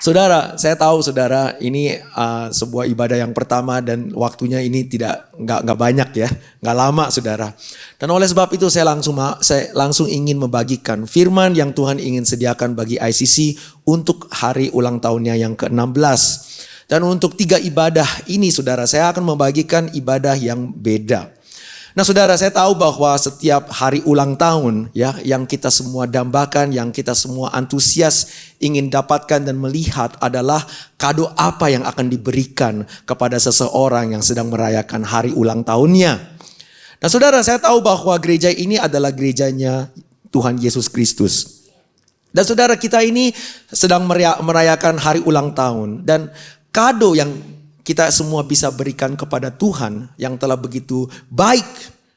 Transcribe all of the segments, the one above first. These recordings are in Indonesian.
Saudara, saya tahu saudara ini sebuah ibadah yang pertama dan waktunya ini nggak banyak ya, nggak lama saudara. Dan oleh sebab itu saya langsung ingin membagikan firman yang Tuhan ingin sediakan bagi ICC untuk hari ulang tahunnya yang ke-16. Dan untuk 3 ibadah ini saudara, saya akan membagikan ibadah yang beda. Nah saudara, saya tahu bahwa setiap hari ulang tahun ya, yang kita semua dambakan, yang kita semua antusias ingin dapatkan dan melihat adalah kado apa yang akan diberikan kepada seseorang yang sedang merayakan hari ulang tahunnya. Nah saudara, saya tahu bahwa gereja ini adalah gerejanya Tuhan Yesus Kristus. Dan saudara, kita ini sedang merayakan hari ulang tahun, dan kado yang kita semua bisa berikan kepada Tuhan yang telah begitu baik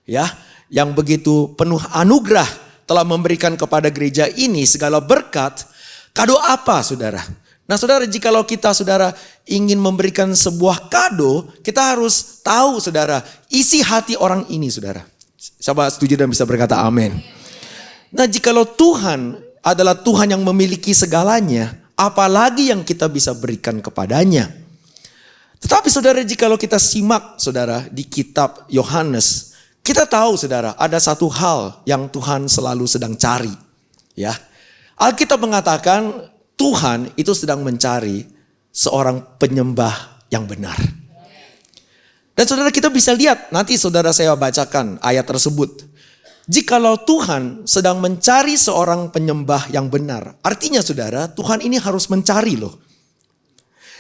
ya, yang begitu penuh anugerah, telah memberikan kepada gereja ini segala berkat. Kado apa saudara? Nah saudara, jikalau kita saudara ingin memberikan sebuah kado, kita harus tahu saudara isi hati orang ini saudara. Siapa setuju dan bisa berkata amin? Nah jikalau Tuhan adalah Tuhan yang memiliki segalanya, apalagi yang kita bisa berikan kepadanya. Tetapi saudara, jikalau kita simak saudara di kitab Yohanes, kita tahu saudara ada satu hal yang Tuhan selalu sedang cari. Ya, Alkitab mengatakan Tuhan itu sedang mencari seorang penyembah yang benar. Dan saudara, kita bisa lihat, nanti saudara saya bacakan ayat tersebut. Jikalau Tuhan sedang mencari seorang penyembah yang benar, artinya saudara, Tuhan ini harus mencari loh.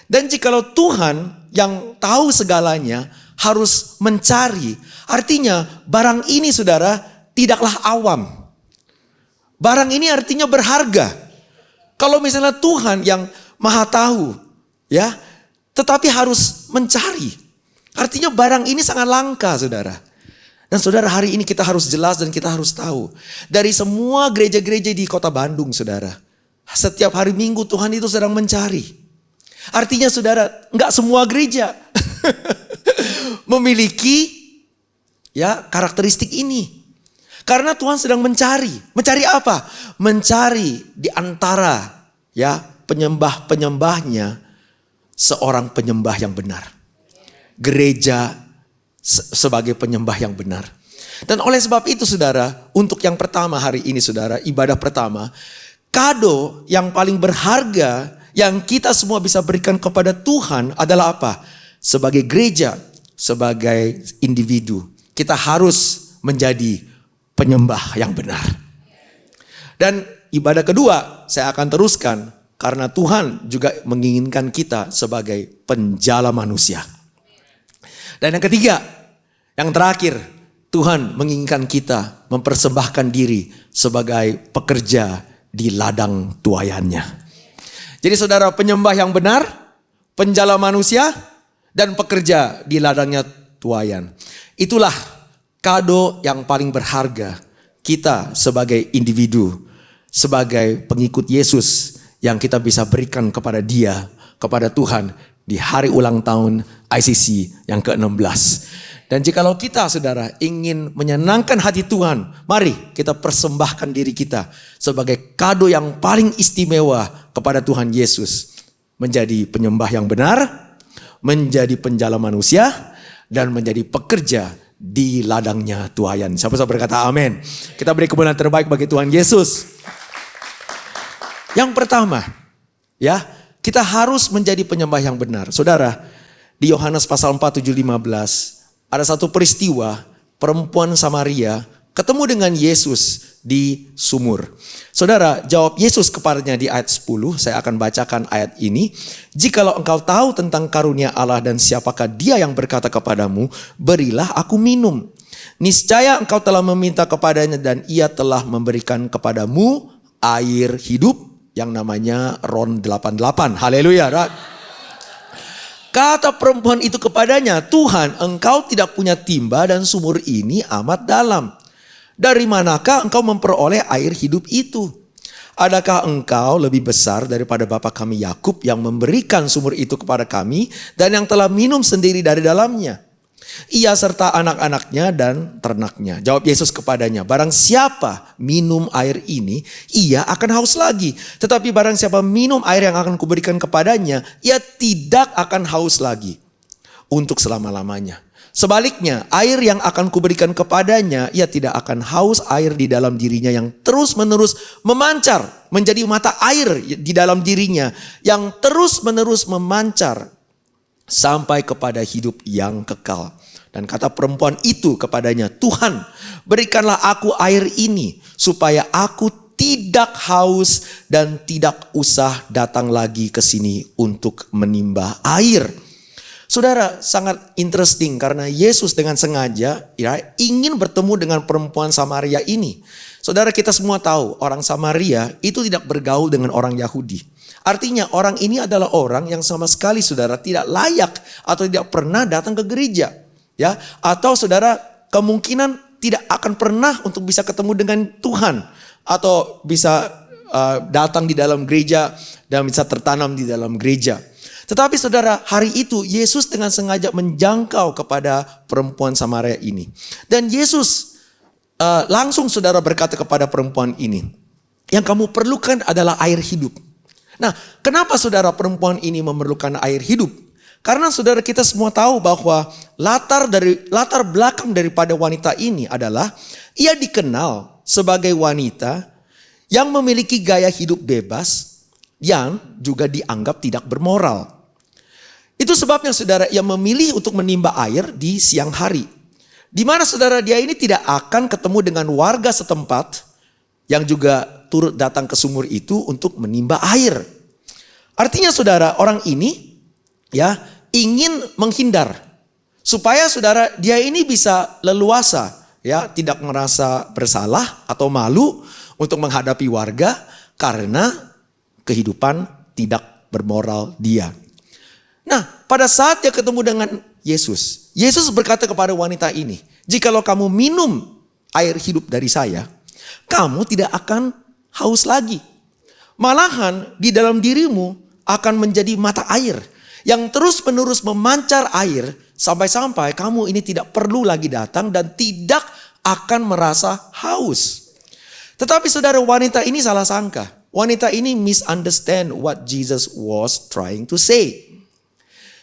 Dan jikalau Tuhan yang tahu segalanya harus mencari, artinya barang ini saudara tidaklah awam. Barang ini artinya berharga. Kalau misalnya Tuhan yang maha tahu ya, tetapi harus mencari, artinya barang ini sangat langka saudara. Dan saudara, hari ini kita harus jelas dan kita harus tahu. Dari semua gereja-gereja di kota Bandung saudara, setiap hari Minggu Tuhan itu sedang mencari. Artinya saudara, enggak semua gereja memiliki ya karakteristik ini. Karena Tuhan sedang mencari. Mencari apa? Mencari di antara ya penyembah-penyembahnya seorang penyembah yang benar. Gereja sebagai penyembah yang benar. Dan oleh sebab itu saudara, untuk yang pertama hari ini saudara, ibadah pertama, kado yang paling berharga yang kita semua bisa berikan kepada Tuhan adalah apa? Sebagai gereja, sebagai individu, kita harus menjadi penyembah yang benar. Dan ibadah kedua saya akan teruskan, karena Tuhan juga menginginkan kita sebagai penjala manusia. Dan yang ketiga, yang terakhir, Tuhan menginginkan kita mempersembahkan diri sebagai pekerja di ladang tuaiannya. Jadi saudara, penyembah yang benar, penjala manusia, dan pekerja di ladangnya tuaian. Itulah kado yang paling berharga kita sebagai individu, sebagai pengikut Yesus yang kita bisa berikan kepada Dia, kepada Tuhan di hari ulang tahun ICC yang ke-16. Dan jikalau kita saudara ingin menyenangkan hati Tuhan, mari kita persembahkan diri kita sebagai kado yang paling istimewa kepada Tuhan Yesus. Menjadi penyembah yang benar, menjadi penjala manusia, dan menjadi pekerja di ladangnya tuaian. Siapa berkata amin? Kita beri kemuliaan terbaik bagi Tuhan Yesus. Yang pertama, ya, kita harus menjadi penyembah yang benar. Saudara, di Yohanes pasal 4, 7, 15, ada satu peristiwa perempuan Samaria ketemu dengan Yesus di sumur. Saudara, jawab Yesus kepadanya di ayat 10, saya akan bacakan ayat ini. Jikalau engkau tahu tentang karunia Allah dan siapakah Dia yang berkata kepadamu, berilah aku minum. Niscaya engkau telah meminta kepadanya dan Ia telah memberikan kepadamu air hidup yang namanya Ron 88. Haleluya. Kata perempuan itu kepadanya, Tuhan, engkau tidak punya timba dan sumur ini amat dalam. Dari manakah engkau memperoleh air hidup itu? Adakah engkau lebih besar daripada bapa kami Yakub yang memberikan sumur itu kepada kami dan yang telah minum sendiri dari dalamnya? Ia serta anak-anaknya dan ternaknya. Jawab Yesus kepadanya, barang siapa minum air ini, ia akan haus lagi. Tetapi barang siapa minum air yang akan kuberikan kepadanya, ia tidak akan haus lagi untuk selama-lamanya. Sebaliknya, air yang akan kuberikan kepadanya, ia tidak akan haus air di dalam dirinya yang terus-menerus memancar. Menjadi mata air di dalam dirinya yang terus-menerus memancar sampai kepada hidup yang kekal. Dan kata perempuan itu kepadanya, Tuhan, berikanlah aku air ini supaya aku tidak haus dan tidak usah datang lagi ke sini untuk menimba air. Saudara, sangat interesting karena Yesus dengan sengaja ingin bertemu dengan perempuan Samaria ini. Saudara, kita semua tahu orang Samaria itu tidak bergaul dengan orang Yahudi. Artinya orang ini adalah orang yang sama sekali saudara tidak layak atau tidak pernah datang ke gereja. Ya, atau saudara kemungkinan tidak akan pernah untuk bisa ketemu dengan Tuhan. Atau bisa datang di dalam gereja dan bisa tertanam di dalam gereja. Tetapi saudara, hari itu Yesus dengan sengaja menjangkau kepada perempuan Samaria ini. Dan Yesus langsung saudara berkata kepada perempuan ini, yang kamu perlukan adalah air hidup. Nah, kenapa saudara perempuan ini memerlukan air hidup? Karena saudara kita semua tahu bahwa latar belakang daripada wanita ini adalah ia dikenal sebagai wanita yang memiliki gaya hidup bebas yang juga dianggap tidak bermoral. Itu sebabnya saudara ia memilih untuk menimba air di siang hari. Di mana saudara dia ini tidak akan ketemu dengan warga setempat yang juga turut datang ke sumur itu untuk menimba air. Artinya saudara orang ini ingin menghindar supaya saudara dia ini bisa leluasa tidak merasa bersalah atau malu untuk menghadapi warga karena kehidupan tidak bermoral dia. Nah, pada saat dia ketemu dengan Yesus berkata kepada wanita ini, "Jikalau kamu minum air hidup dari saya, kamu tidak akan haus lagi. Malahan di dalam dirimu akan menjadi mata air yang terus-menerus memancar air sampai-sampai kamu ini tidak perlu lagi datang dan tidak akan merasa haus." Tetapi saudara, wanita ini salah sangka. Wanita ini misunderstand what Jesus was trying to say.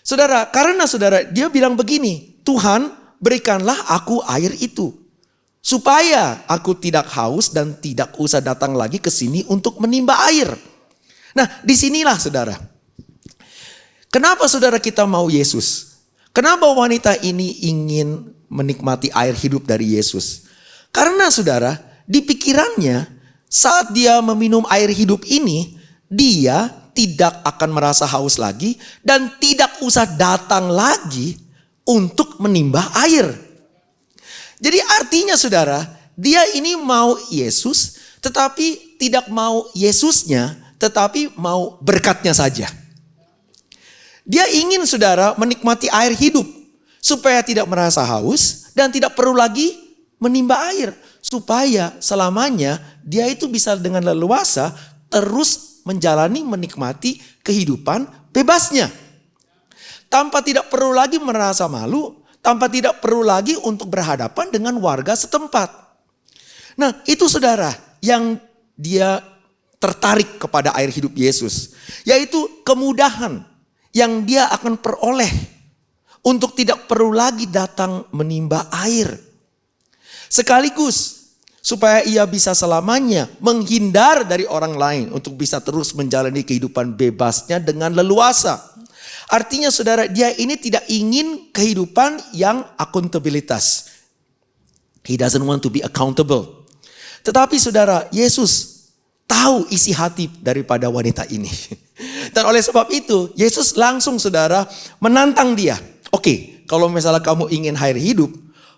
Saudara, karena saudara dia bilang begini, "Tuhan, berikanlah aku air itu supaya aku tidak haus dan tidak usah datang lagi ke sini untuk menimba air." Nah, disinilah saudara. Kenapa saudara kita mau Yesus? Kenapa wanita ini ingin menikmati air hidup dari Yesus? Karena saudara, di pikirannya saat dia meminum air hidup ini, dia tidak akan merasa haus lagi dan tidak usah datang lagi untuk menimba air. Jadi artinya saudara, dia ini mau Yesus tetapi tidak mau Yesusnya, tetapi mau berkatnya saja. Dia ingin saudara menikmati air hidup supaya tidak merasa haus dan tidak perlu lagi menimba air. Supaya selamanya dia itu bisa dengan leluasa terus menjalani menikmati kehidupan bebasnya. Tanpa tidak perlu lagi merasa malu, tanpa tidak perlu lagi untuk berhadapan dengan warga setempat. Nah, itu saudara yang dia tertarik kepada air hidup Yesus. Yaitu kemudahan yang dia akan peroleh untuk tidak perlu lagi datang menimba air. Sekaligus supaya ia bisa selamanya menghindar dari orang lain untuk bisa terus menjalani kehidupan bebasnya dengan leluasa. Artinya saudara, dia ini tidak ingin kehidupan yang akuntabilitas. He doesn't want to be accountable. Tetapi saudara, Yesus tahu isi hati daripada wanita ini. Dan oleh sebab itu, Yesus langsung saudara menantang dia. Oke, kalau misalnya kamu ingin air hidup,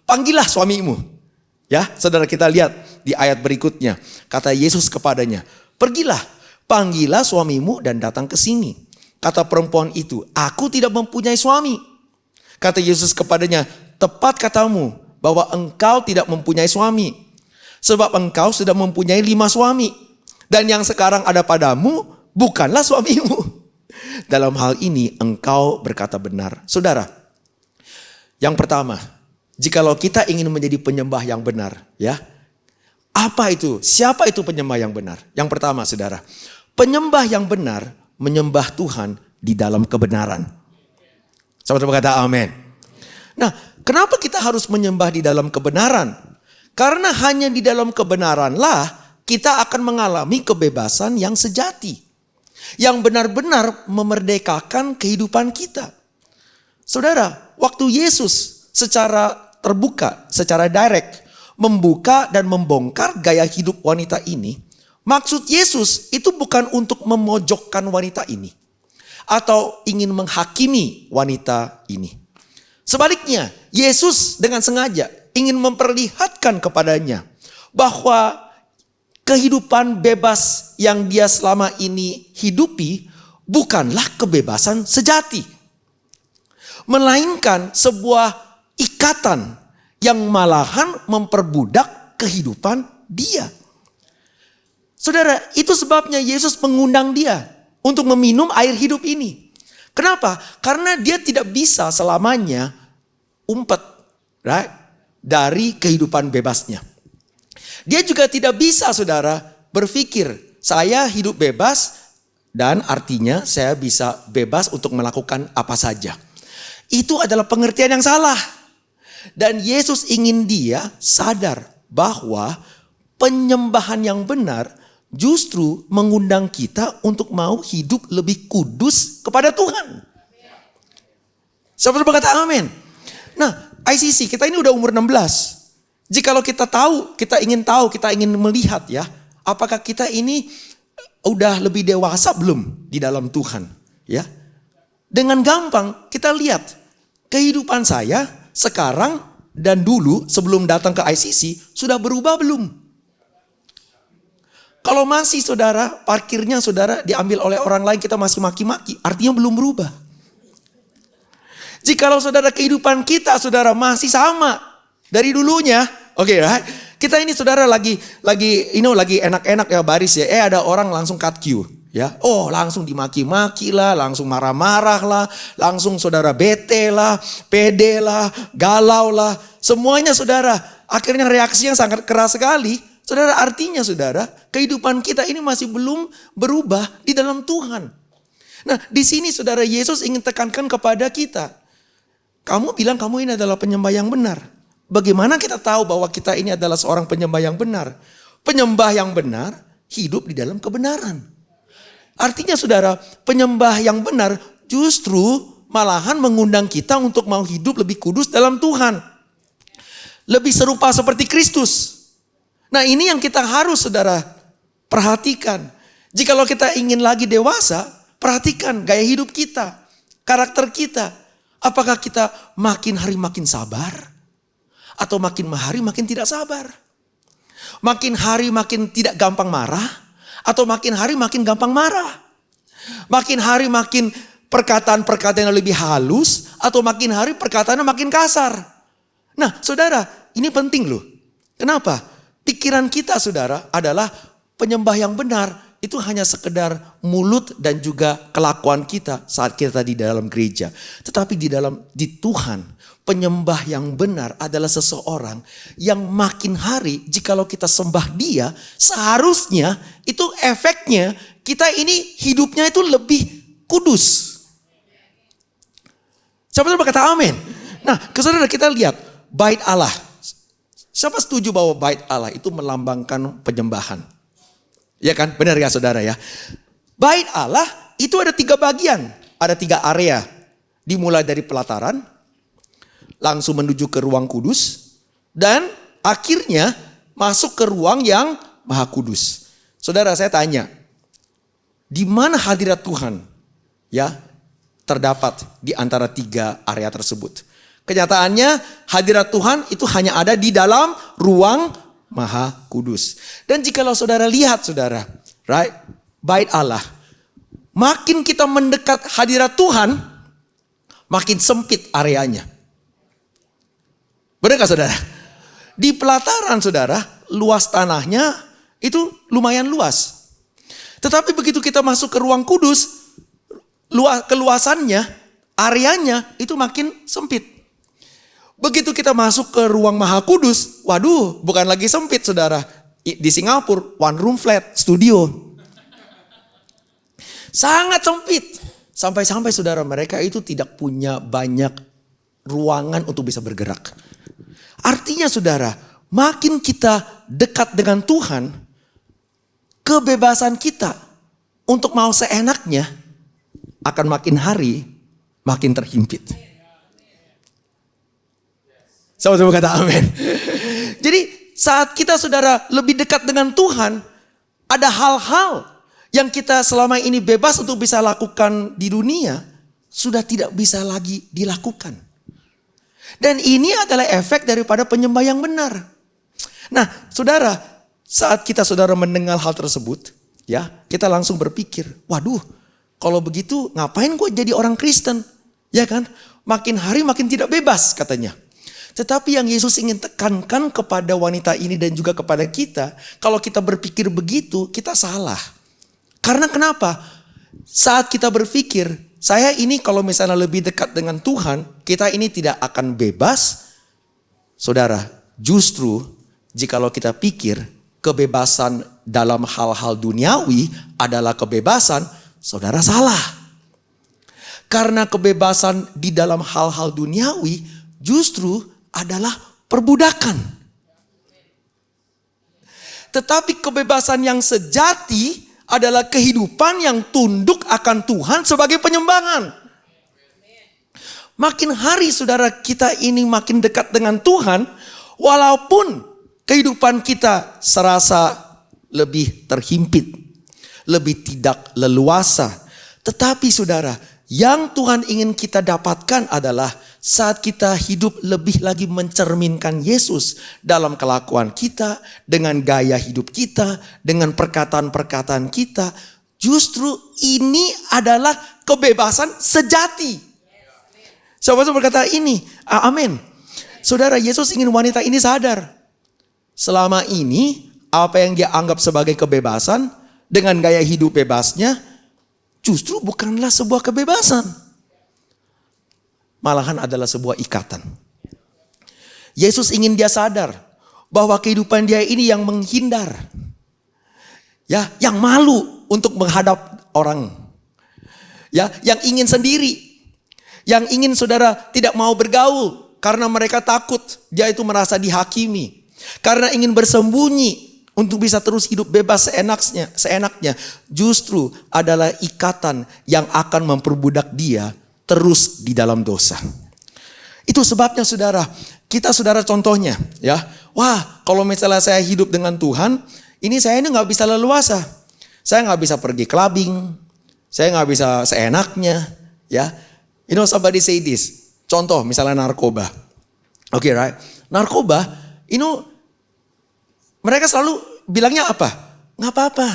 panggillah suamimu. Ya, saudara kita lihat di ayat berikutnya. Kata Yesus kepadanya, "Pergilah, panggillah suamimu dan datang ke sini." Kata perempuan itu, "Aku tidak mempunyai suami." Kata Yesus kepadanya, "Tepat katamu bahwa engkau tidak mempunyai suami. Sebab engkau sudah mempunyai 5 suami. Dan yang sekarang ada padamu bukanlah suamimu. Dalam hal ini engkau berkata benar." Saudara, Yang pertama, jikalau kita ingin menjadi penyembah yang benar, ya. Apa itu? Siapa itu penyembah yang benar? Yang pertama, saudara, penyembah yang benar menyembah Tuhan di dalam kebenaran. Sama-sama kata amin. Nah, kenapa kita harus menyembah di dalam kebenaran? Karena hanya di dalam kebenaranlah kita akan mengalami kebebasan yang sejati. Yang benar-benar memerdekakan kehidupan kita. Saudara, waktu Yesus secara terbuka, secara direct, membuka dan membongkar gaya hidup wanita ini, maksud Yesus itu bukan untuk memojokkan wanita ini. Atau ingin menghakimi wanita ini. Sebaliknya, Yesus dengan sengaja ingin memperlihatkan kepadanya bahwa kehidupan bebas yang dia selama ini hidupi bukanlah kebebasan sejati. Melainkan sebuah ikatan yang malahan memperbudak kehidupan dia. Saudara, itu sebabnya Yesus mengundang dia untuk meminum air hidup ini. Kenapa? Karena dia tidak bisa selamanya umpet, right, dari kehidupan bebasnya. Dia juga tidak bisa, saudara, berpikir saya hidup bebas dan artinya saya bisa bebas untuk melakukan apa saja. Itu adalah pengertian yang salah. Dan Yesus ingin dia sadar bahwa penyembahan yang benar justru mengundang kita untuk mau hidup lebih kudus kepada Tuhan. Siapa berkata amin? Nah, ICC kita ini udah umur 16. Jikalau kita tahu, kita ingin melihat ya, apakah kita ini udah lebih dewasa belum di dalam Tuhan, ya? Dengan gampang kita lihat kehidupan saya sekarang dan dulu sebelum datang ke ICC sudah berubah belum? Kalau masih saudara, parkirnya saudara diambil oleh orang lain, kita masih maki-maki, artinya belum berubah. Jikalau saudara kehidupan kita saudara masih sama dari dulunya, oke, right? Kita ini saudara lagi enak-enak ya baris ya. Ada orang langsung cut queue, ya. Oh, langsung dimaki-maki lah, langsung marah-marah lah, langsung saudara bete lah, pede lah, galau lah. Semuanya saudara, akhirnya reaksi yang sangat keras sekali. Saudara, artinya saudara, kehidupan kita ini masih belum berubah di dalam Tuhan. Nah, di sini saudara, Yesus ingin tekankan kepada kita. Kamu bilang kamu ini adalah penyembah yang benar. Bagaimana kita tahu bahwa kita ini adalah seorang penyembah yang benar? Penyembah yang benar hidup di dalam kebenaran. Artinya saudara, penyembah yang benar justru malahan mengundang kita untuk mau hidup lebih kudus dalam Tuhan. Lebih serupa seperti Kristus. Nah, ini yang kita harus saudara perhatikan. Jikalau kita ingin lagi dewasa, perhatikan gaya hidup kita, karakter kita. Apakah kita makin hari makin sabar? Atau makin hari makin tidak sabar? Makin hari makin tidak gampang marah? Atau makin hari makin gampang marah? Makin hari makin perkataan-perkataan yang lebih halus? Atau makin hari perkataannya makin kasar? Nah saudara, ini penting loh. Kenapa? Pikiran kita saudara adalah penyembah yang benar. Itu hanya sekedar mulut dan juga kelakuan kita saat kita di dalam gereja. Tetapi di Tuhan, penyembah yang benar adalah seseorang yang makin hari jikalau kita sembah dia, seharusnya itu efeknya kita ini hidupnya itu lebih kudus. Siapa yang berkata amin? Nah, saudara, kita lihat bait Allah. Siapa setuju bahwa bait Allah itu melambangkan penyembahan? Ya kan, benar ya saudara ya. Bait Allah itu ada 3 bagian, ada 3 area. Dimulai dari pelataran, langsung menuju ke ruang kudus, dan akhirnya masuk ke ruang yang maha kudus. Saudara, saya tanya, di mana hadirat Tuhan ya terdapat di antara 3 area tersebut? Kenyataannya hadirat Tuhan itu hanya ada di dalam ruang maha kudus. Dan jikalau saudara lihat saudara, right, bait Allah, makin kita mendekat hadirat Tuhan, makin sempit areanya. Benar gak saudara? Di pelataran saudara, luas tanahnya itu lumayan luas. Tetapi begitu kita masuk ke ruang kudus, keluasannya, areanya itu makin sempit. Begitu kita masuk ke ruang Maha Kudus, waduh, bukan lagi sempit saudara. Di Singapura, one room flat, studio. Sangat sempit. Sampai-sampai saudara, mereka itu tidak punya banyak ruangan untuk bisa bergerak. Artinya saudara, makin kita dekat dengan Tuhan, kebebasan kita untuk mau seenaknya akan makin hari makin terhimpit. Sama-sama kata amin. Jadi saat kita saudara lebih dekat dengan Tuhan, ada hal-hal yang kita selama ini bebas untuk bisa lakukan di dunia, sudah tidak bisa lagi dilakukan. Dan ini adalah efek daripada penyembah yang benar. Nah saudara, saat kita saudara mendengar hal tersebut, ya kita langsung berpikir, waduh, kalau begitu ngapain gue jadi orang Kristen? Ya kan, makin hari makin tidak bebas katanya. Tetapi yang Yesus ingin tekankan kepada wanita ini dan juga kepada kita, kalau kita berpikir begitu, kita salah. Karena kenapa? Saat kita berpikir, saya ini kalau misalnya lebih dekat dengan Tuhan, kita ini tidak akan bebas. Saudara, justru jikalau kita pikir kebebasan dalam hal-hal duniawi adalah kebebasan, saudara salah. Karena kebebasan di dalam hal-hal duniawi justru adalah perbudakan. Tetapi kebebasan yang sejati adalah kehidupan yang tunduk akan Tuhan sebagai penyembahan. Makin hari saudara kita ini makin dekat dengan Tuhan, walaupun kehidupan kita serasa lebih terhimpit, lebih tidak leluasa. Tetapi saudara, yang Tuhan ingin kita dapatkan adalah saat kita hidup lebih lagi mencerminkan Yesus dalam kelakuan kita, dengan gaya hidup kita, dengan perkataan-perkataan kita. Justru ini adalah kebebasan sejati. Sahabat-sahabat berkata ini, amin. Saudara, Yesus ingin wanita ini sadar. Selama ini apa yang dia anggap sebagai kebebasan dengan gaya hidup bebasnya justru bukanlah sebuah kebebasan. Malahan adalah sebuah ikatan. Yesus ingin dia sadar bahwa kehidupan dia ini yang menghindar. Ya, yang malu untuk menghadap orang. Ya, yang ingin sendiri. Yang ingin saudara tidak mau bergaul karena mereka takut dia itu merasa dihakimi. Karena ingin bersembunyi untuk bisa terus hidup bebas seenaknya. Justru adalah ikatan yang akan memperbudak dia terus di dalam dosa. Itu sebabnya saudara, kita saudara contohnya ya. Wah, kalau misalnya saya hidup dengan Tuhan, ini saya ini gak bisa leluasa. Saya gak bisa pergi clubbing, saya gak bisa seenaknya ya. You know, somebody say this. Contoh misalnya narkoba. Okay, right? Narkoba, you know, mereka selalu bilangnya apa? Gak apa-apa.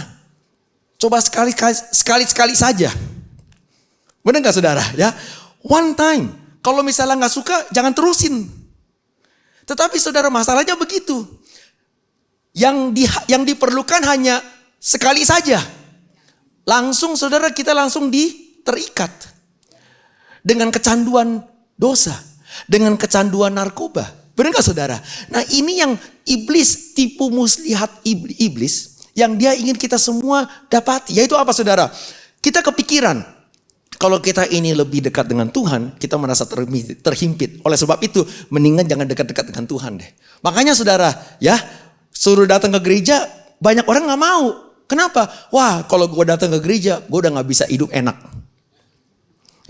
Coba sekali-sekali saja. Benar gak saudara? Ya, one time. Kalau misalnya gak suka, jangan terusin. Tetapi saudara, masalahnya begitu. Yang diperlukan hanya sekali saja. Langsung saudara, kita langsung terikat. Dengan kecanduan dosa. Dengan kecanduan narkoba. Benar gak saudara? Nah ini yang iblis, tipu muslihat iblis. Yang dia ingin kita semua dapati. Yaitu apa saudara? Kita kepikiran. Kalau kita ini lebih dekat dengan Tuhan, kita merasa terhimpit. Oleh sebab itu, mendingan jangan dekat-dekat dengan Tuhan deh. Makanya saudara, ya, suruh datang ke gereja, banyak orang gak mau. Kenapa? Wah, kalau gue datang ke gereja, gue udah gak bisa hidup enak.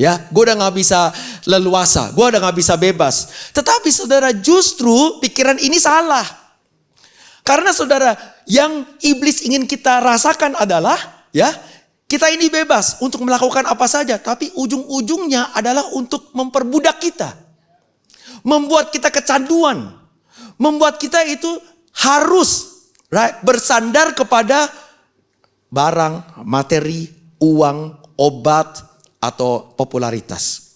Ya, gue udah gak bisa leluasa, gue udah gak bisa bebas. Tetapi saudara, justru pikiran ini salah. Karena saudara, yang iblis ingin kita rasakan adalah, ya, kita ini bebas untuk melakukan apa saja. Tapi ujung-ujungnya adalah untuk memperbudak kita. Membuat kita kecanduan. Membuat kita itu harus bersandar kepada barang, materi, uang, obat, atau popularitas.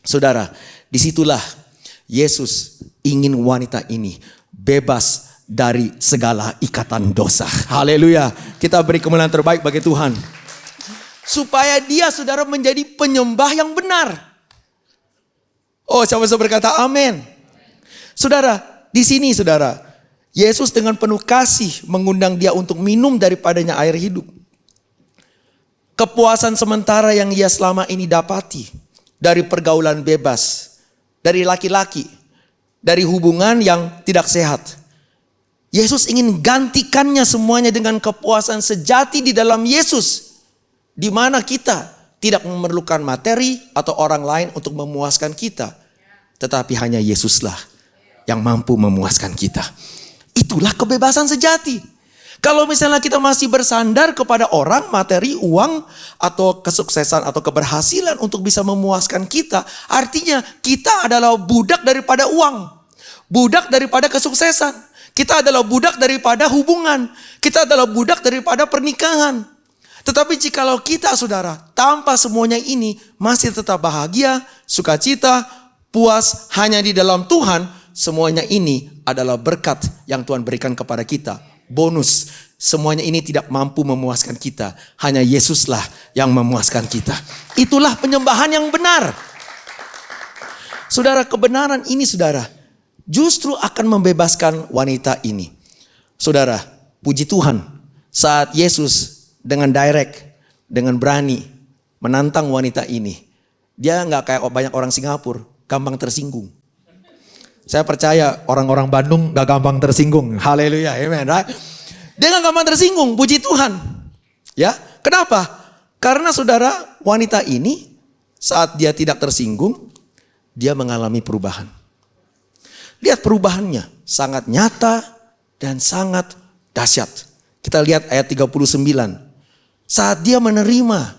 Saudara, disitulah Yesus ingin wanita ini bebas dari segala ikatan dosa. Haleluya. Kita beri kemuliaan terbaik bagi Tuhan. Supaya dia saudara menjadi penyembah yang benar. Oh, siapa bisa berkata amin. Saudara, di sini saudara, Yesus dengan penuh kasih mengundang dia untuk minum daripadanya air hidup. Kepuasan sementara yang ia selama ini dapati dari pergaulan bebas, dari laki-laki, dari hubungan yang tidak sehat. Yesus ingin gantikannya semuanya dengan kepuasan sejati di dalam Yesus. Di mana kita tidak memerlukan materi atau orang lain untuk memuaskan kita. Tetapi hanya Yesuslah yang mampu memuaskan kita. Itulah kebebasan sejati. Kalau misalnya kita masih bersandar kepada orang, materi, uang, atau kesuksesan atau keberhasilan untuk bisa memuaskan kita, artinya kita adalah budak daripada uang, budak daripada kesuksesan, kita adalah budak daripada hubungan, kita adalah budak daripada pernikahan. Tetapi jikalau kita saudara, tanpa semuanya ini masih tetap bahagia, sukacita, puas hanya di dalam Tuhan, semuanya ini adalah berkat yang Tuhan berikan kepada kita. Bonus, semuanya ini tidak mampu memuaskan kita. Hanya Yesuslah yang memuaskan kita. Itulah penyembahan yang benar. Saudara, kebenaran ini saudara, justru akan membebaskan wanita ini. Saudara, puji Tuhan, saat Yesus dengan direct, dengan berani menantang wanita ini, dia gak kayak banyak orang Singapura, gampang tersinggung. Saya percaya orang-orang Bandung gak gampang tersinggung. Haleluya, amen. Right? Dia gak gampang tersinggung, puji Tuhan. Ya, kenapa? Karena saudara, wanita ini saat dia tidak tersinggung, dia mengalami perubahan. Lihat perubahannya, sangat nyata dan sangat dahsyat. Kita lihat ayat 39. Saat dia menerima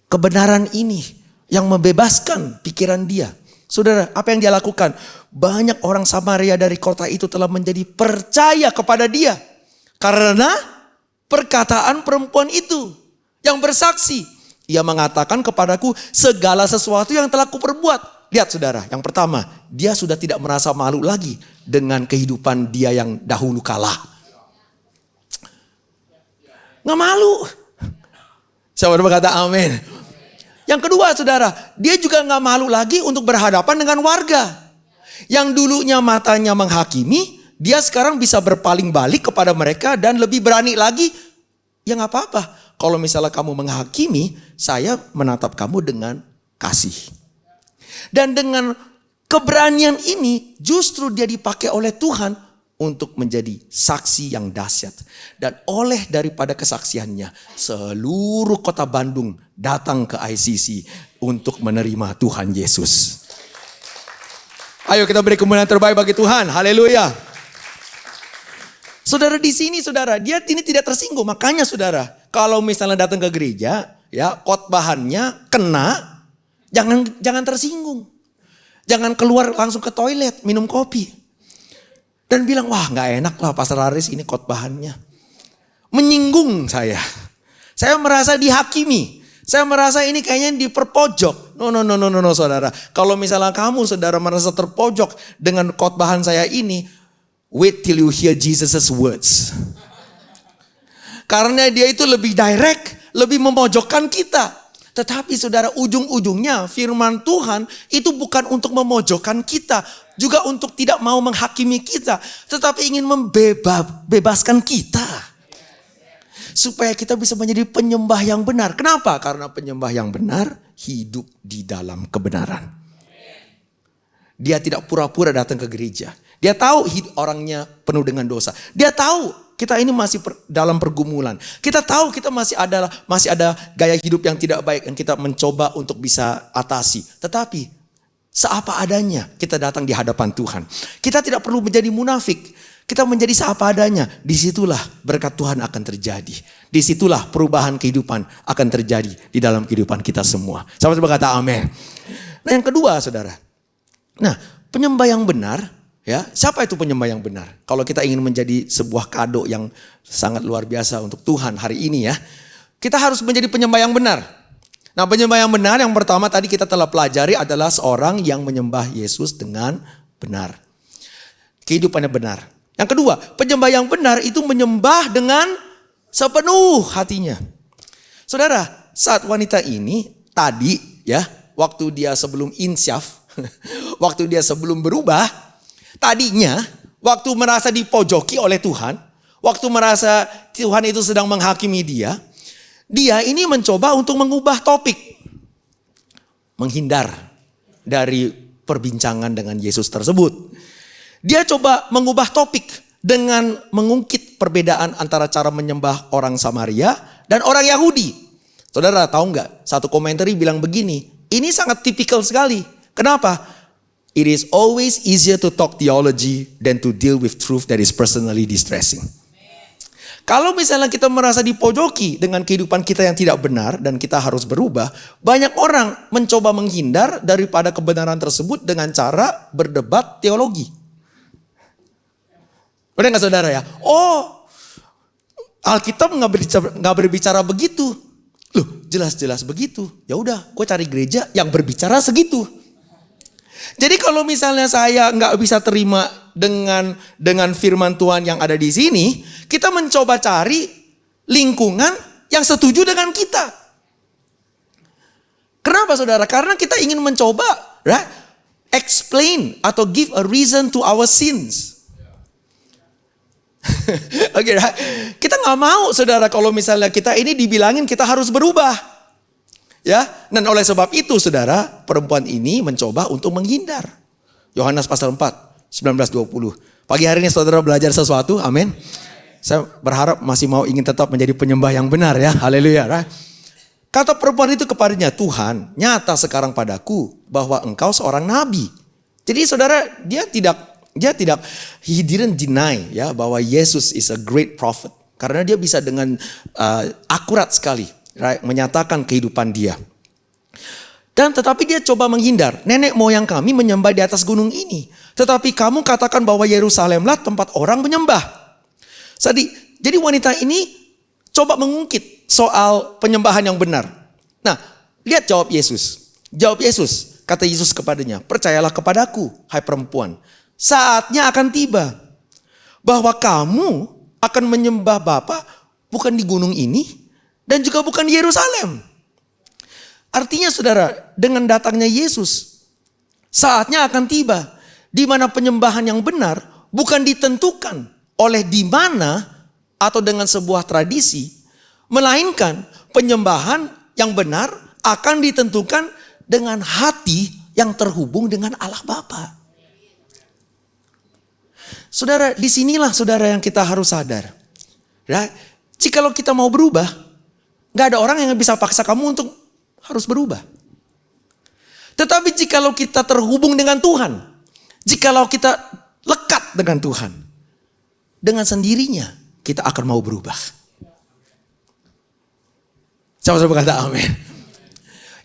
kebenaran ini yang membebaskan pikiran dia. Saudara, apa yang dia lakukan? Banyak orang Samaria dari kota itu telah menjadi percaya kepada dia. Karena perkataan perempuan itu yang bersaksi. Ia mengatakan kepadaku segala sesuatu yang telah kuperbuat. Lihat saudara, yang pertama, dia sudah tidak merasa malu lagi dengan kehidupan dia yang dahulu kala. Nggak malu. Siapa yang berkata amin? Yang kedua saudara, dia juga gak malu lagi untuk berhadapan dengan warga. Yang dulunya matanya menghakimi, dia sekarang bisa berpaling balik kepada mereka dan lebih berani lagi. Ya gak apa-apa, kalau misalnya kamu menghakimi, saya menatap kamu dengan kasih. Dan dengan keberanian ini justru dia dipakai oleh Tuhan untuk menjadi saksi yang dahsyat. Dan oleh daripada kesaksiannya, seluruh kota Bandung datang ke ICC untuk menerima Tuhan Yesus. Ayo kita beri kemuliaan terbaik bagi Tuhan. Haleluya. Saudara, di sini saudara, dia ini tidak tersinggung. Makanya saudara, kalau misalnya datang ke gereja, ya khotbahannya kena, jangan tersinggung. Jangan keluar langsung ke toilet, minum kopi. Dan bilang, wah gak enak lah Pastor Aris ini khotbahannya. Menyinggung saya. Saya merasa dihakimi. Saya merasa ini kayaknya diperpojok. No saudara. Kalau misalnya kamu saudara merasa terpojok dengan khotbahan saya ini, wait till you hear Jesus' words. Karena dia itu lebih direct, lebih memojokkan kita. Tetapi saudara, ujung-ujungnya firman Tuhan itu bukan untuk memojokkan kita. Juga untuk tidak mau menghakimi kita. Tetapi ingin membebaskan kita. Supaya kita bisa menjadi penyembah yang benar. Kenapa? Karena penyembah yang benar hidup di dalam kebenaran. Dia tidak pura-pura datang ke gereja. Dia tahu orangnya penuh dengan dosa. Dia tahu kita ini masih dalam pergumulan. Kita tahu kita masih ada gaya hidup yang tidak baik yang kita mencoba untuk bisa atasi. Tetapi seapa adanya kita datang di hadapan Tuhan. Kita tidak perlu menjadi munafik. Kita menjadi seapa adanya. Disitulah berkat Tuhan akan terjadi. Disitulah perubahan kehidupan akan terjadi di dalam kehidupan kita semua. Sama-sama berkata amin. Nah yang kedua saudara. Nah penyembah yang benar. Ya, siapa itu penyembah yang benar? Kalau kita ingin menjadi sebuah kado yang sangat luar biasa untuk Tuhan hari ini ya. Kita harus menjadi penyembah yang benar. Nah penyembah yang benar yang pertama tadi kita telah pelajari adalah seorang yang menyembah Yesus dengan benar. Kehidupannya benar. Yang kedua, penyembah yang benar itu menyembah dengan sepenuh hatinya. Saudara, saat wanita ini tadi ya, waktu dia sebelum insyaf, waktu dia sebelum berubah, Tadinya, waktu merasa dipojoki oleh Tuhan, waktu merasa Tuhan itu sedang menghakimi dia ini mencoba untuk mengubah topik. Menghindar dari perbincangan dengan Yesus tersebut. Dia coba mengubah topik dengan mengungkit perbedaan antara cara menyembah orang Samaria dan orang Yahudi. Saudara tahu nggak? Satu komentari bilang begini, ini sangat tipikal sekali. Kenapa? It is always easier to talk theology than to deal with truth that is personally distressing. Kalau misalnya kita merasa dipojoki dengan kehidupan kita yang tidak benar dan kita harus berubah, banyak orang mencoba menghindar daripada kebenaran tersebut dengan cara berdebat teologi. Benar nggak saudara ya? Oh, Alkitab nggak berbicara begitu. Loh, jelas-jelas begitu. Ya udah, gue cari gereja yang berbicara segitu. Jadi kalau misalnya saya nggak bisa terima dengan firman Tuhan yang ada di sini, kita mencoba cari lingkungan yang setuju dengan kita. Kenapa saudara? Karena kita ingin mencoba explain atau give a reason to our sins. Oke, kita nggak mau saudara kalau misalnya kita ini dibilangin kita harus berubah. Ya, dan oleh sebab itu saudara, perempuan ini mencoba untuk menghindar. Yohanes pasal 4, 19-20. Pagi hari ini saudara belajar sesuatu, amin. Saya berharap masih mau ingin tetap menjadi penyembah yang benar ya, haleluya. Kata perempuan itu kepadanya, Tuhan, nyata sekarang padaku bahwa engkau seorang nabi. Jadi saudara, he didn't deny ya bahwa Yesus is a great prophet. Karena dia bisa dengan akurat sekali menyatakan kehidupan dia. Dan tetapi dia coba menghindar. Nenek moyang kami menyembah di atas gunung ini. Tetapi kamu katakan bahwa Yerusalemlah tempat orang menyembah. Jadi wanita ini coba mengungkit soal penyembahan yang benar. Nah, lihat jawab Yesus. Jawab Yesus, kata Yesus kepadanya, percayalah kepadaku, hai perempuan. Saatnya akan tiba bahwa kamu akan menyembah Bapa bukan di gunung ini dan juga bukan di Yerusalem. Artinya saudara, dengan datangnya Yesus, saatnya akan tiba di mana penyembahan yang benar bukan ditentukan oleh di mana atau dengan sebuah tradisi, melainkan penyembahan yang benar akan ditentukan dengan hati yang terhubung dengan Allah Bapa. Saudara, disinilah saudara yang kita harus sadar. Ya, jikalau kita mau berubah, gak ada orang yang bisa paksa kamu untuk harus berubah. Tetapi jikalau kita terhubung dengan Tuhan, jikalau kita lekat dengan Tuhan, dengan sendirinya kita akan mau berubah. Sama-sama kata amin.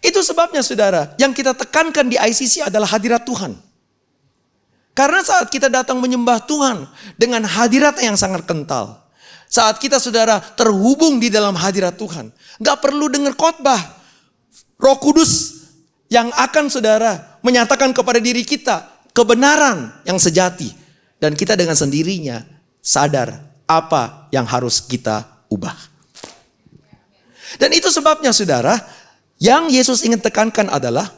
Itu sebabnya saudara, yang kita tekankan di ICC adalah hadirat Tuhan. Karena saat kita datang menyembah Tuhan dengan hadirat yang sangat kental. Saat kita saudara terhubung di dalam hadirat Tuhan. Gak perlu dengar khotbah. Roh Kudus yang akan saudara menyatakan kepada diri kita kebenaran yang sejati. Dan kita dengan sendirinya sadar apa yang harus kita ubah. Dan itu sebabnya saudara, yang Yesus ingin tekankan adalah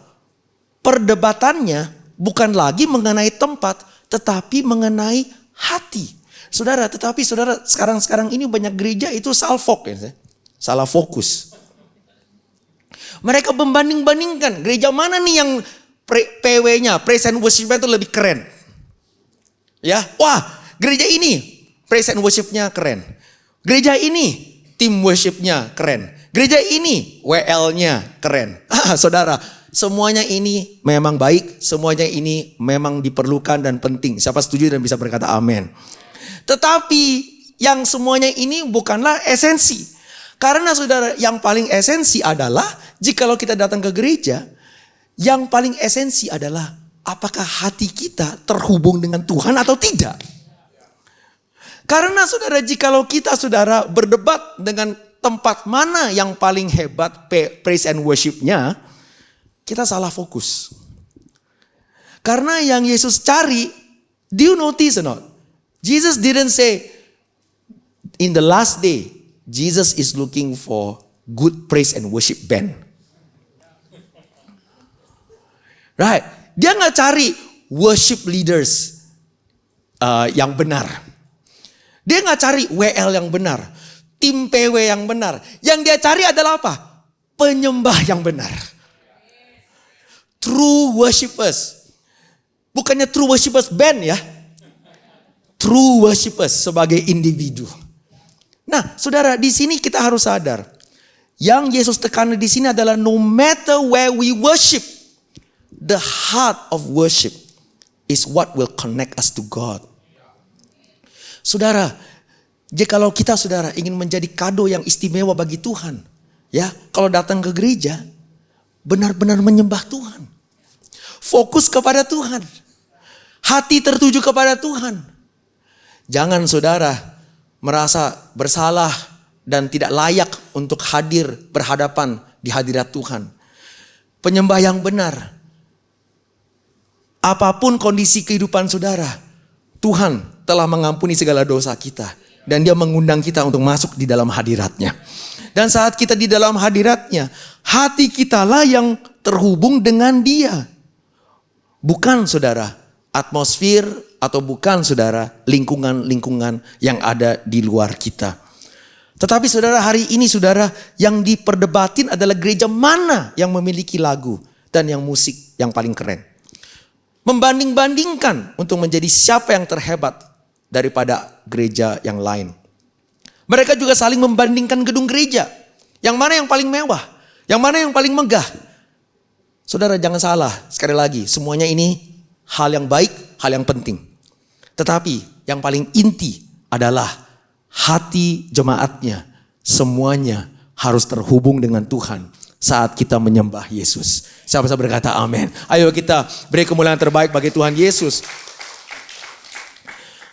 perdebatannya bukan lagi mengenai tempat, tetapi mengenai hati. Saudara, tetapi saudara sekarang ini banyak gereja itu salah fokus. Mereka membanding-bandingkan gereja mana nih yang PW-nya, praise and worship-nya itu lebih keren. Ya, wah gereja ini praise and worship-nya keren. Gereja ini team worship-nya keren. Gereja ini WL-nya keren. Saudara, semuanya ini memang baik, semuanya ini memang diperlukan dan penting. Siapa setuju dan bisa berkata amin. Tetapi yang semuanya ini bukanlah esensi. Karena saudara, yang paling esensi adalah jikalau kita datang ke gereja, yang paling esensi adalah apakah hati kita terhubung dengan Tuhan atau tidak. Karena saudara, jikalau kita saudara berdebat dengan tempat mana yang paling hebat praise and worship-nya, kita salah fokus. Karena yang Yesus cari, do you notice or not? Jesus didn't say, in the last day, Jesus is looking for good praise and worship band. Right? Dia gak cari worship leaders yang benar. Dia nggak cari WL yang benar, tim PW yang benar. Yang dia cari adalah apa? Penyembah yang benar. True worshipers. Bukannya true worshipers band ya. True worshipers sebagai individu. Nah, saudara, di sini kita harus sadar. Yang Yesus tekan di sini adalah no matter where we worship, the heart of worship is what will connect us to God. Saudara, jikalau kita saudara ingin menjadi kado yang istimewa bagi Tuhan, ya, kalau datang ke gereja, benar-benar menyembah Tuhan. Fokus kepada Tuhan. Hati tertuju kepada Tuhan. Jangan saudara merasa bersalah dan tidak layak untuk hadir berhadapan di hadirat Tuhan. Penyembah yang benar. Apapun kondisi kehidupan saudara, Tuhan telah mengampuni segala dosa kita. Dan Dia mengundang kita untuk masuk di dalam hadiratnya. Dan saat kita di dalam hadiratnya, hati kita lah yang terhubung dengan Dia. Bukan saudara, atmosfer atau bukan saudara, lingkungan-lingkungan yang ada di luar kita. Tetapi saudara, hari ini saudara, yang diperdebatin adalah gereja mana yang memiliki lagu dan yang musik yang paling keren. Membanding-bandingkan untuk menjadi siapa yang terhebat daripada gereja yang lain. Mereka juga saling membandingkan gedung gereja. Yang mana yang paling mewah, yang mana yang paling megah. Saudara, jangan salah, sekali lagi, semuanya ini hal yang baik, hal yang penting. Tetapi yang paling inti adalah hati jemaatnya, semuanya harus terhubung dengan Tuhan saat kita menyembah Yesus. Siapa bisa berkata amin? Ayo kita beri kemuliaan terbaik bagi Tuhan Yesus.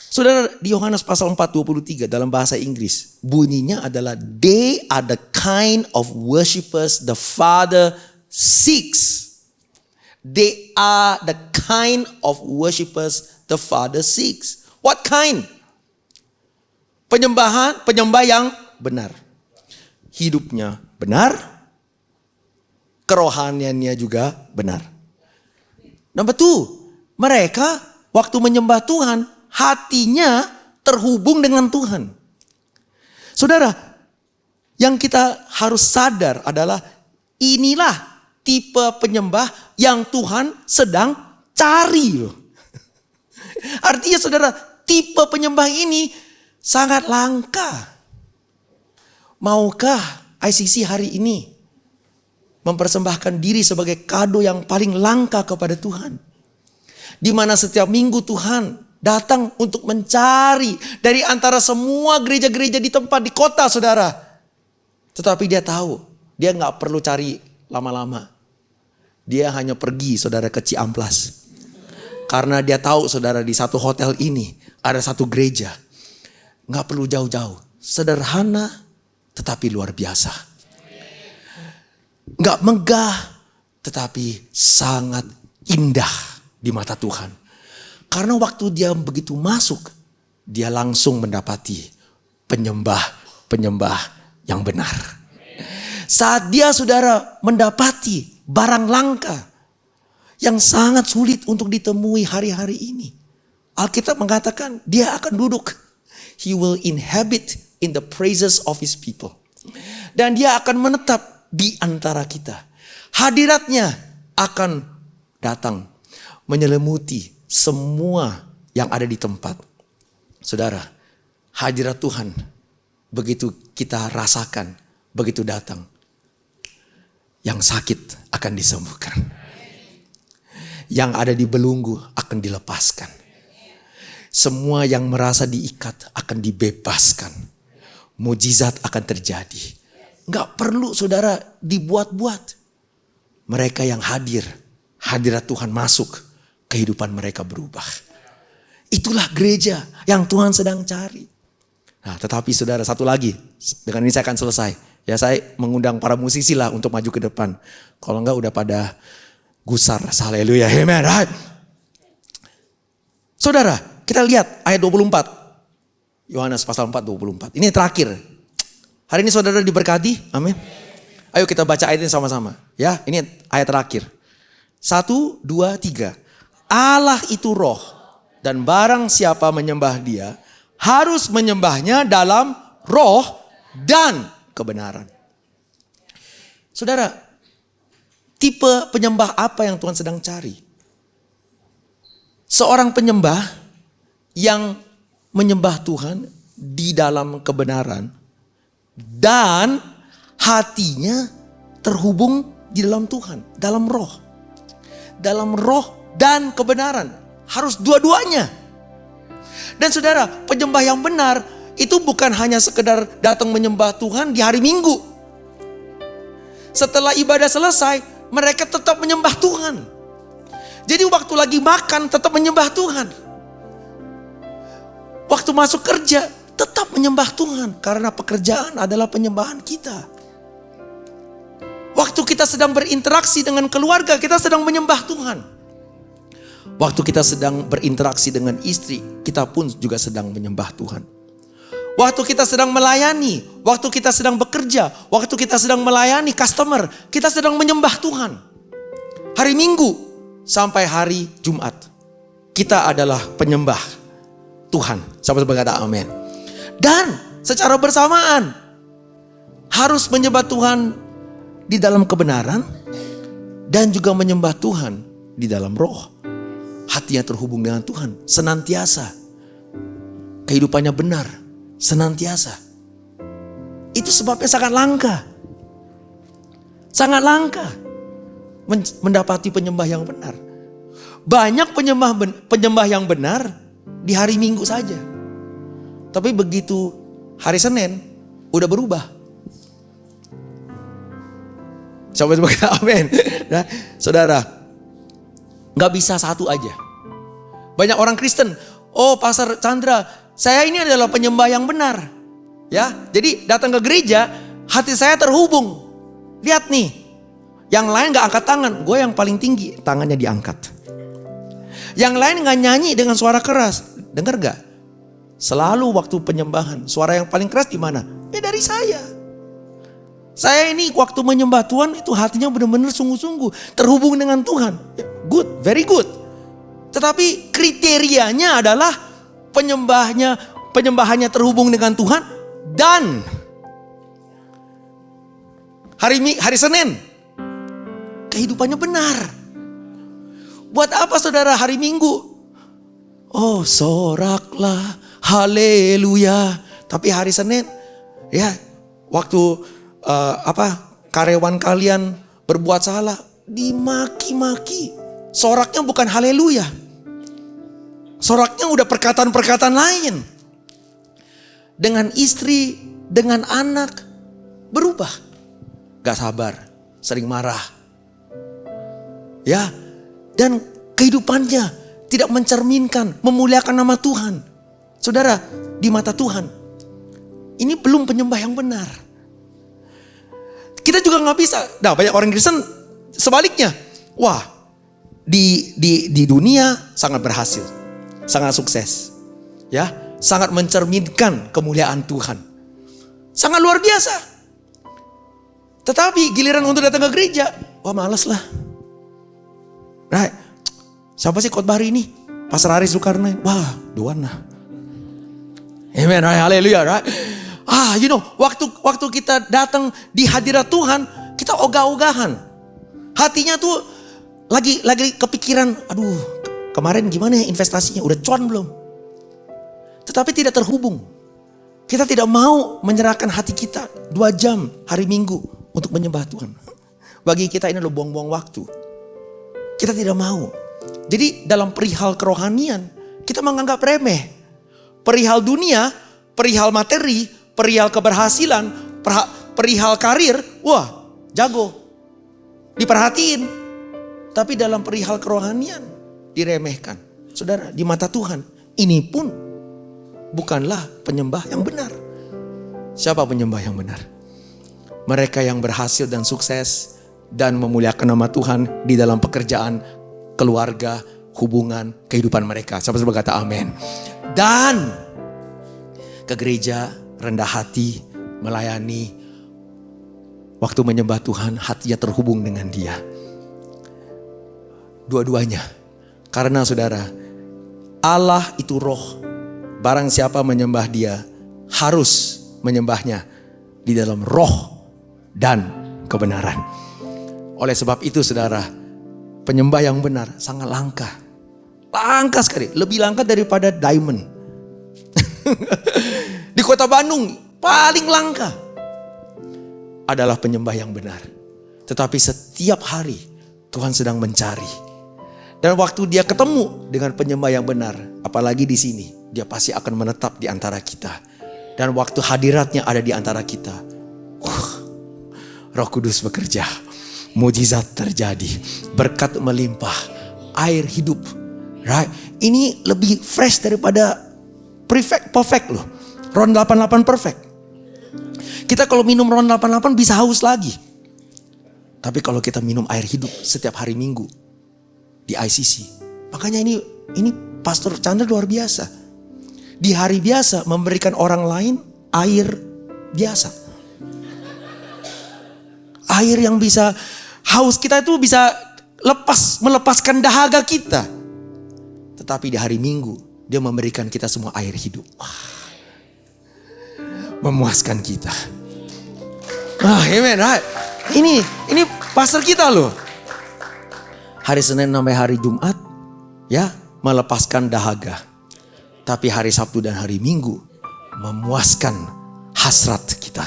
Saudara, di Yohanes pasal 4:23 dalam bahasa Inggris, bunyinya adalah they are the kind of worshipers the Father seeks. They are the kind of worshipers the Father seeks. What kind? Penyembah yang benar. Hidupnya benar. Kerohaniannya juga benar. Number 2, mereka waktu menyembah Tuhan, hatinya terhubung dengan Tuhan. Saudara, yang kita harus sadar adalah inilah tipe penyembah yang Tuhan sedang cari loh. Artinya saudara, tipe penyembah ini sangat langka. Maukah ICC hari ini mempersembahkan diri sebagai kado yang paling langka kepada Tuhan? Di mana setiap minggu Tuhan datang untuk mencari dari antara semua gereja-gereja di tempat di kota saudara. Tetapi Dia tahu, Dia gak perlu cari lama-lama. Dia hanya pergi saudara ke Ciamplas. Karena Dia tahu saudara di satu hotel ini ada satu gereja. Gak perlu jauh-jauh. Sederhana tetapi luar biasa. Gak megah tetapi sangat indah di mata Tuhan. Karena waktu Dia begitu masuk, Dia langsung mendapati penyembah yang benar. Saat Dia saudara mendapati barang langka yang sangat sulit untuk ditemui hari-hari ini, Alkitab mengatakan Dia akan duduk. He will inhabit in the praises of His people. Dan Dia akan menetap di antara kita. Hadiratnya akan datang menyelimuti semua yang ada di tempat. Saudara, hadirat Tuhan begitu kita rasakan, begitu datang, yang sakit akan disembuhkan. Yang ada di belenggu akan dilepaskan. Semua yang merasa diikat akan dibebaskan. Mujizat akan terjadi. Gak perlu saudara dibuat-buat. Mereka yang hadir, hadirat Tuhan masuk, kehidupan mereka berubah. Itulah gereja yang Tuhan sedang cari. Nah, tetapi saudara, satu lagi, dengan ini saya akan selesai. Ya, saya mengundang para musisi lah untuk maju ke depan. Kalau enggak udah pada gusar. Haleluya. Amen. Saudara, kita lihat ayat 24. Yohanes pasal 4:24. Ini terakhir. Hari ini saudara diberkati. Amin. Ayo kita baca ayat ini sama-sama. Ya, ini ayat terakhir. 1, 2, 3. Allah itu roh. Dan barang siapa menyembah dia, harus menyembahnya dalam roh dan kebenaran. Saudara, tipe penyembah apa yang Tuhan sedang cari? Seorang penyembah yang menyembah Tuhan di dalam kebenaran dan hatinya terhubung di dalam Tuhan, dalam roh. Dalam roh dan kebenaran. Harus dua-duanya. Dan saudara, penyembah yang benar itu bukan hanya sekedar datang menyembah Tuhan di hari Minggu. Setelah ibadah selesai, mereka tetap menyembah Tuhan. Jadi waktu lagi makan tetap menyembah Tuhan. Waktu masuk kerja tetap menyembah Tuhan. Karena pekerjaan adalah penyembahan kita. Waktu kita sedang berinteraksi dengan keluarga, kita sedang menyembah Tuhan. Waktu kita sedang berinteraksi dengan istri, kita pun juga sedang menyembah Tuhan. Waktu kita sedang melayani, waktu kita sedang bekerja, waktu kita sedang melayani customer, kita sedang menyembah Tuhan. Hari Minggu sampai hari Jumat, kita adalah penyembah Tuhan. Sama-sama kata amin. Dan secara bersamaan, harus menyembah Tuhan di dalam kebenaran dan juga menyembah Tuhan di dalam roh. Hatinya terhubung dengan Tuhan senantiasa. Kehidupannya benar senantiasa. Itu sebabnya sangat langka. Sangat langka mendapati penyembah yang benar. Banyak penyembah yang benar di hari Minggu saja. Tapi begitu hari Senin udah berubah. Coba amin. Nah, saudara, gak bisa satu aja. Banyak orang Kristen, oh Pastor Chandra, saya ini adalah penyembah yang benar. Ya, jadi datang ke gereja, hati saya terhubung. Lihat nih, yang lain gak angkat tangan, gue yang paling tinggi, tangannya diangkat. Yang lain gak nyanyi dengan suara keras, dengar gak? Selalu waktu penyembahan, suara yang paling keras di mana? Ya dari saya. Saya ini waktu menyembah Tuhan itu hatinya benar-benar sungguh-sungguh terhubung dengan Tuhan. Good, very good. Tetapi kriterianya adalah penyembahannya terhubung dengan Tuhan dan hari Senin kehidupannya benar. Buat apa saudara hari Minggu? Oh, soraklah, haleluya. Tapi hari Senin, ya waktu karyawan kalian berbuat salah, dimaki-maki. Soraknya bukan haleluya. Soraknya udah perkataan-perkataan lain. Dengan istri, dengan anak, berubah. Gak sabar, sering marah. Ya, dan kehidupannya tidak mencerminkan, memuliakan nama Tuhan. Saudara, di mata Tuhan, ini belum penyembah yang benar. Kita juga gak bisa. Nah, banyak orang Kristen sebaliknya. Wah, di dunia sangat berhasil, sangat sukses, ya, sangat mencerminkan kemuliaan Tuhan, sangat luar biasa. Tetapi giliran untuk datang ke gereja, wah malas lah. Nah, siapa sih khotbah hari ini? Pastor Aris Zulkarnain. Wah, Duana. Amen, haleluya, right? Waktu kita datang di hadirat Tuhan, kita ogah-ogahan. Hatinya tuh lagi kepikiran, aduh kemarin gimana ya investasinya, udah cuan belum? Tetapi tidak terhubung. Kita tidak mau menyerahkan hati kita 2 jam hari Minggu untuk menyembah Tuhan. Bagi kita ini adalah buang-buang waktu. Kita tidak mau. Jadi dalam perihal kerohanian, kita menganggap remeh. Perihal dunia, perihal materi, perihal keberhasilan, perihal karir, wah jago, diperhatiin. Tapi dalam perihal kerohanian diremehkan. Saudara, di mata Tuhan ini pun bukanlah penyembah yang benar. Siapa penyembah yang benar? Mereka yang berhasil dan sukses dan memuliakan nama Tuhan di dalam pekerjaan, keluarga, hubungan, kehidupan mereka. Sama-sama kata amin. Dan ke gereja, rendah hati, melayani. Waktu menyembah Tuhan, hatinya terhubung dengan Dia. Dua-duanya. Karena saudara, Allah itu roh. Barang siapa menyembah dia harus menyembahnya di dalam roh dan kebenaran. Oleh sebab itu saudara, penyembah yang benar sangat langka. Langka sekali, lebih langka daripada diamond. Di kota Bandung paling langka adalah penyembah yang benar. Tetapi setiap hari Tuhan sedang mencari. Dan waktu dia ketemu dengan penyembah yang benar, apalagi di sini, dia pasti akan menetap di antara kita. Dan waktu hadiratnya ada di antara kita, Roh Kudus bekerja, mujizat terjadi, berkat melimpah, air hidup. Right? Ini lebih fresh daripada perfect loh. Ron 88 perfect. Kita kalau minum Ron 88 bisa haus lagi. Tapi kalau kita minum air hidup setiap hari Minggu di ICC, makanya ini Pastor Chandra luar biasa. Di hari biasa memberikan orang lain air biasa. Air yang bisa haus kita itu bisa melepaskan dahaga kita. Tetapi di hari Minggu dia memberikan kita semua air hidup. Memuaskan kita. Amen. Ini pastor kita loh. Hari Senin sampai hari Jumat ya melepaskan dahaga. Tapi hari Sabtu dan hari Minggu memuaskan hasrat kita.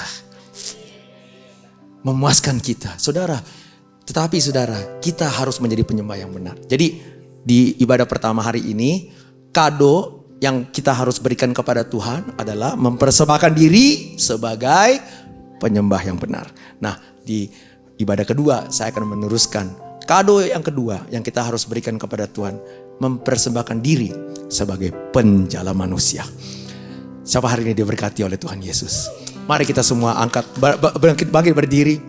Memuaskan kita. Saudara, tetapi saudara, kita harus menjadi penyembah yang benar. Jadi di ibadah pertama hari ini, kado yang kita harus berikan kepada Tuhan adalah mempersembahkan diri sebagai penyembah yang benar. Nah, di ibadah kedua saya akan meneruskan kado yang kedua yang kita harus berikan kepada Tuhan, mempersembahkan diri sebagai penjala manusia. Siapa hari ini diberkati oleh Tuhan Yesus? Mari kita semua angkat, bangkit berdiri.